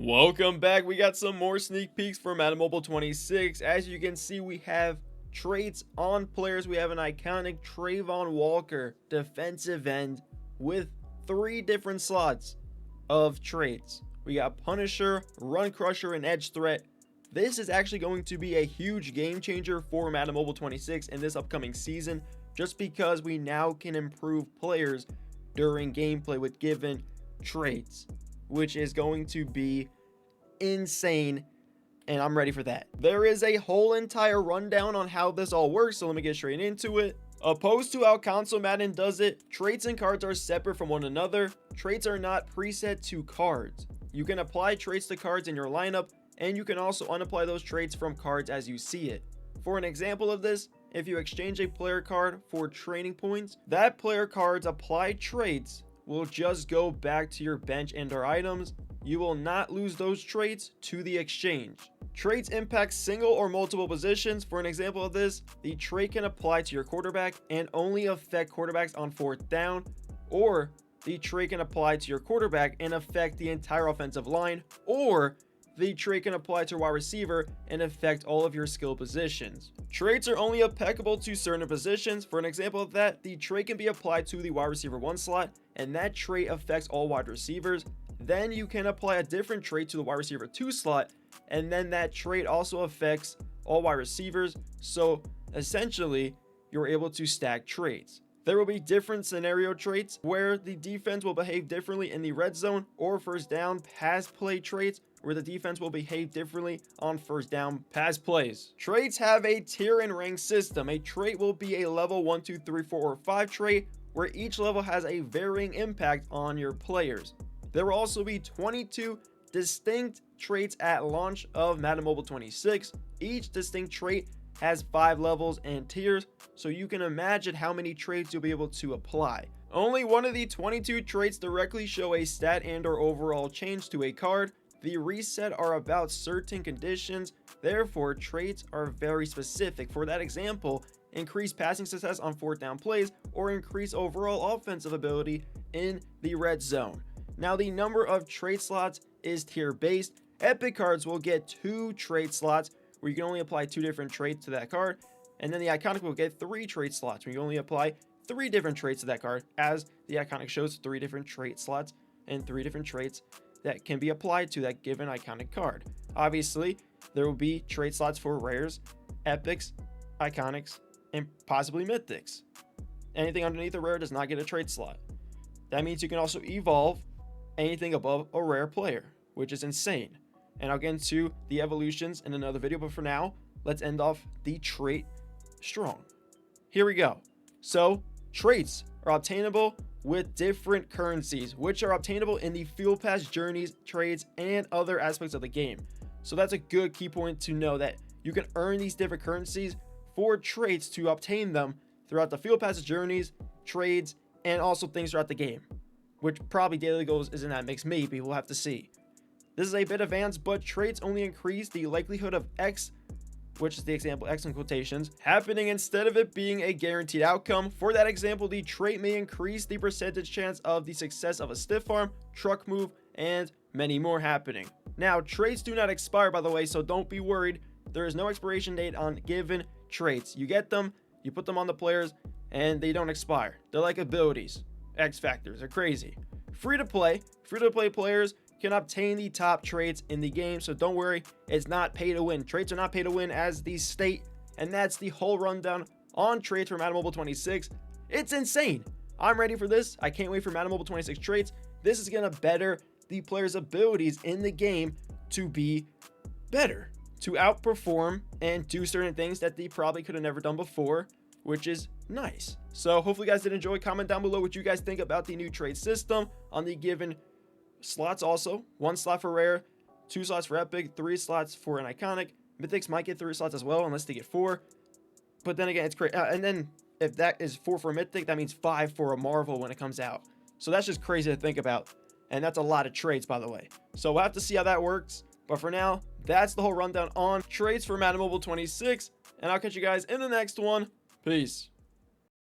Welcome back. We got some more sneak peeks for Madden Mobile 26. As you can see, we have traits on players. We have an iconic Trayvon Walker defensive end with 3 different slots of traits. We got Punisher, Run Crusher, and Edge Threat. This is actually going to be a huge game changer for Madden Mobile 26 in this upcoming season, just because we now can improve players during gameplay with given traits, which is going to be insane, and I'm ready for that. There is a whole entire rundown on how this all works, so let me get straight into it. Opposed to how console Madden does it, traits and cards are separate from one another. Traits are not preset to cards. You can apply traits to cards in your lineup, and you can also unapply those traits from cards as you see it. For an example of this, if you exchange a player card for training points, that player card's applied traits will just go back to your bench and or items. You will not lose those traits to the exchange. Traits impact single or multiple positions. For an example of this, the trait can apply to your quarterback and only affect quarterbacks on 4th down, or the trait can apply to your quarterback and affect the entire offensive line, or the trait can apply to a wide receiver and affect all of your skill positions. Traits are only applicable to certain positions. For an example of that, the trait can be applied to the wide receiver 1 slot, and that trait affects all wide receivers. Then you can apply a different trait to the wide receiver 2 slot, and then that trait also affects all wide receivers. So essentially, you're able to stack traits. There will be different scenario traits where the defense will behave differently in the red zone or first down pass play traits, where the defense will behave differently on first down pass plays. Traits have a tier and rank system. A trait will be a level 1, 2, 3, 4, or 5 trait, where each level has a varying impact on your players. There will also be 22 distinct traits at launch of Madden Mobile 26. Each distinct trait has 5 levels and tiers, so you can imagine how many traits you'll be able to apply. Only one of the 22 traits directly show a stat and or overall change to a card. The reset are about certain conditions, therefore traits are very specific. For that example, increase passing success on 4th down plays or increase overall offensive ability in the red zone. Now, the number of trait slots is tier based. Epic cards will get 2 trait slots where you can only apply 2 different traits to that card, and then the iconic will get 3 trait slots where you only apply 3 different traits to that card, as the iconic shows 3 different trait slots and 3 different traits that can be applied to that given iconic card. Obviously, there will be trait slots for rares, epics, iconics, and possibly mythics. Anything underneath a rare does not get a trait slot. That means you can also evolve anything above a rare player, which is insane. And I'll get into the evolutions in another video, but for now, let's end off the trait strong. Here we go. So, traits are obtainable with different currencies, which are obtainable in the field pass, journeys, trades, and other aspects of the game. So that's a good key point to know, that you can earn these different currencies for traits to obtain them throughout the field passes, journeys, trades, and also things throughout the game, which probably daily goals isn't that mix. Maybe we'll have to see. This is a bit advanced, but traits only increase the likelihood of X, which is the example X in quotations, happening instead of it being a guaranteed outcome. For that example, the trait may increase the percentage chance of the success of a stiff arm, truck move, and many more happening. Now, traits do not expire, by the way, so don't be worried. There is no expiration date on given traits. You get them, you put them on the players, and they don't expire. They're like abilities, X factors. They're crazy. Free to play players can obtain the top traits in the game, so don't worry, it's not pay to win. Traits are not pay to win as the state, and that's the whole rundown on traits for Madden Mobile 26. It's insane. I'm ready for this. I can't wait for Madden Mobile 26 traits. This is gonna better the players' abilities in the game to be better, to outperform and do certain things that they probably could have never done before, which is nice. So hopefully you guys did enjoy. Comment down below what you guys think about the new trade system on the given slots. Also, 1 slot for rare, 2 slots for epic, 3 slots for an iconic. Mythics might get 3 slots as well, unless they get 4. But then again, it's great. And then if that is 4 for a mythic, that means 5 for a marvel when it comes out. So that's just crazy to think about. And that's a lot of trades, by the way. So we'll have to see how that works. But for now, that's the whole rundown on trades for Madden Mobile 26. And I'll catch you guys in the next one. Peace.